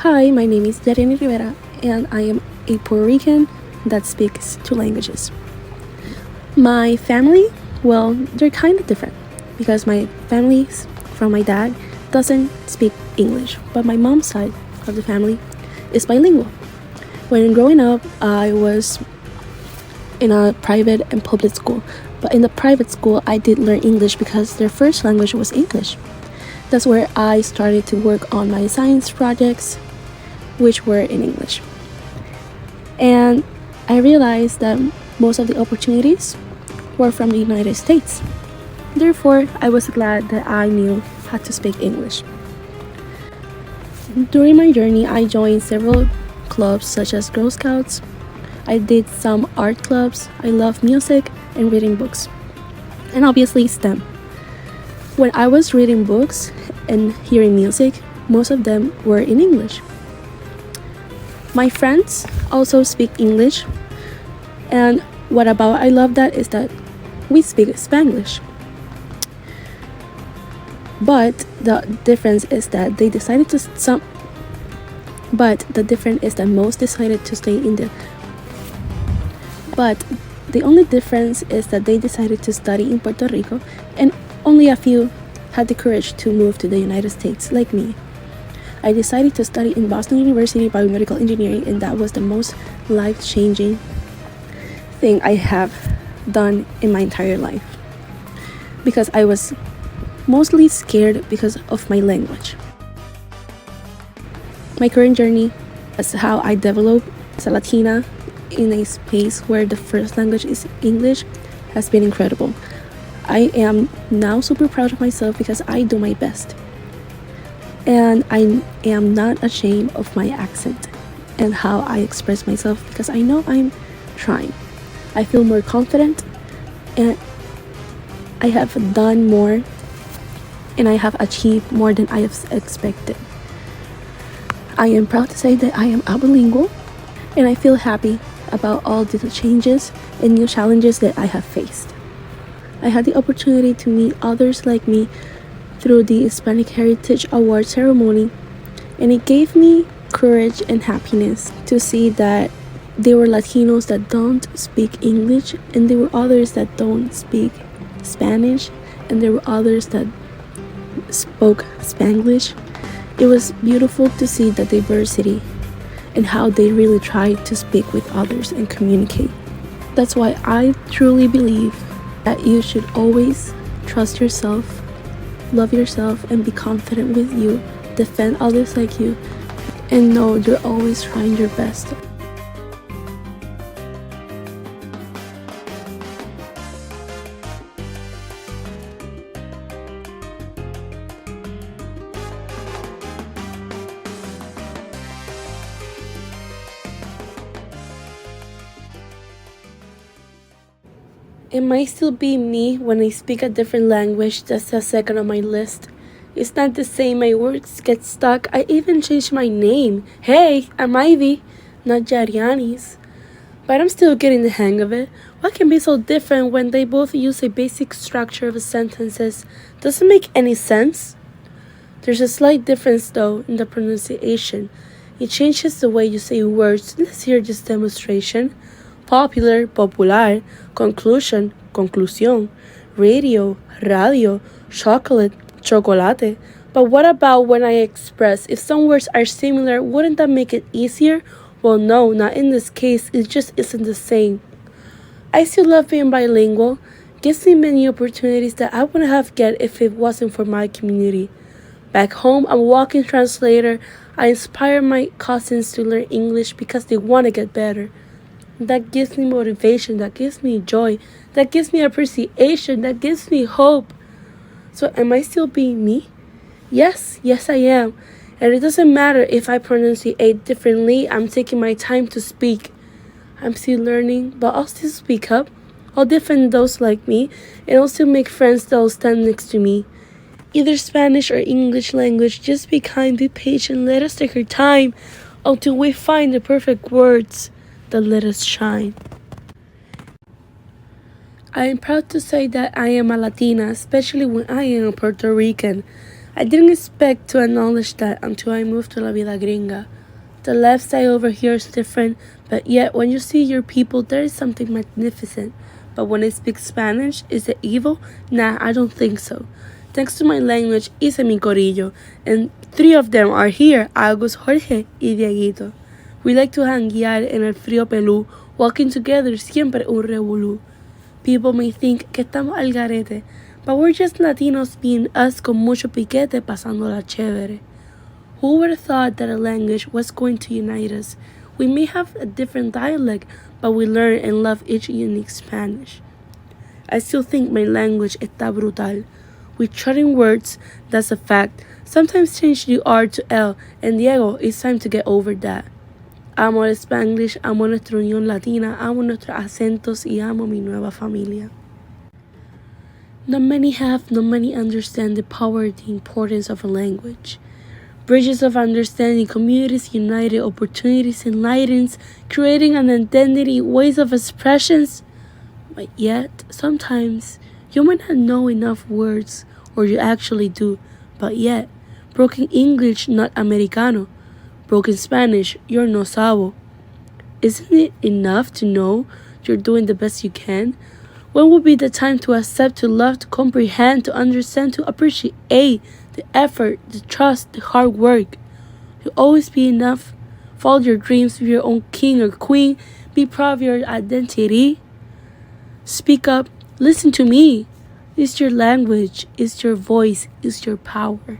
Hi, my name is Yarianis Rivera, and I am a Puerto Rican that speaks two languages. My family, well, they're kind of different because my family from my dad doesn't speak English, but my mom's side of the family is bilingual. When growing up, I was in a private and public school, but in the private school, I did learn English because their first language was English. That's where I started to work on my science projects, which were in English. And I realized that most of the opportunities were from the United States. Therefore, I was glad that I knew how to speak English. During my journey, I joined several clubs such as Girl Scouts. I did some art clubs. I love music and reading books. And obviously STEM. When I was reading books and hearing music, most of them were in English. My friends also speak English, and what about I love that is that we speak Spanglish. But the difference is that they decided to some. But the difference is that most decided to stay in the. But the only difference is that they decided to study in Puerto Rico, and only a few had the courage to move to the United States, like me. I decided to study in Boston University biomedical engineering, and that was the most life-changing thing I have done in my entire life, because I was mostly scared because of my language. My current journey is how I develop as a Latina in a space where the first language is English has been incredible. I am now super proud of myself because I do my best. And I am not ashamed of my accent and how I express myself because I know I'm trying. I feel more confident, and I have done more, and I have achieved more than I have expected. I am proud to say that I am bilingual, and I feel happy about all the changes and new challenges that I have faced. I had the opportunity to meet others like me through the Hispanic Heritage Award ceremony, and it gave me courage and happiness to see that there were Latinos that don't speak English, and there were others that don't speak Spanish, and there were others that spoke Spanglish. It was beautiful to see the diversity and how they really tried to speak with others and communicate. That's why I truly believe that you should always trust yourself, love yourself, and be confident with you, defend others like you, and know you're always trying your best. It might still be me when I speak a different language that's a second on my list. It's not the same, my words get stuck. I even changed my name. Hey, I'm Ivy, not Yarianis. But I'm still getting the hang of it. What can be so different when they both use a basic structure of sentences? Doesn't make any sense. There's a slight difference though in the pronunciation. It changes the way you say words. Let's hear this demonstration. Popular, popular, conclusion, conclusión, radio, radio, chocolate, chocolate. But what about when I express? If some words are similar, wouldn't that make it easier? Well, no, not in this case. It just isn't the same. I still love being bilingual. Gives me many opportunities that I wouldn't have get if it wasn't for my community. Back home, I'm a walking translator. I inspire my cousins to learn English because they want to get better. That gives me motivation, that gives me joy, that gives me appreciation, that gives me hope. So am I still being me? Yes, I am. And it doesn't matter if I pronunciate differently, I'm taking my time to speak. I'm still learning, but I'll still speak up. I'll defend those like me, and I'll still make friends that will stand next to me. Either Spanish or English language, just be kind, be patient, let us take our time until we find the perfect words that let us shine. I am proud to say that I am a Latina, especially when I am a Puerto Rican. I didn't expect to acknowledge that until I moved to La Vida Gringa. The left side over here is different, but yet when you see your people, there is something magnificent. But when I speak Spanish, is it evil? Nah, I don't think so. Thanks to my language, hice mi corillo, and 3 of them are here, Agus, Jorge, y Dieguito. We like to hanguear en el frío pelú, walking together siempre un revolú. People may think que estamos al garete, but we're just Latinos being us con mucho piquete pasándola chévere. Who would have thought that a language was going to unite us? We may have a different dialect, but we learn and love each unique Spanish. I still think my language está brutal. We trotting words, that's a fact. Sometimes change the R to L, and Diego, it's time to get over that. Amo el Spanglish, amo nuestra unión latina, amo nuestros acentos y amo mi nueva familia. Not many have, not many understand the power and the importance of a language. Bridges of understanding, communities united, opportunities enlightens, creating an identity, ways of expressions. But yet, sometimes, you might not know enough words, or you actually do, but yet, broken English, not Americano. Broken Spanish, you're no sabo. Isn't it enough to know you're doing the best you can? When will be the time to accept, to love, to comprehend, to understand, to appreciate the effort, the trust, the hard work? You'll always be enough. Follow your dreams, be your own king or queen. Be proud of your identity. Speak up. Listen to me. It's your language. It's your voice. It's your power.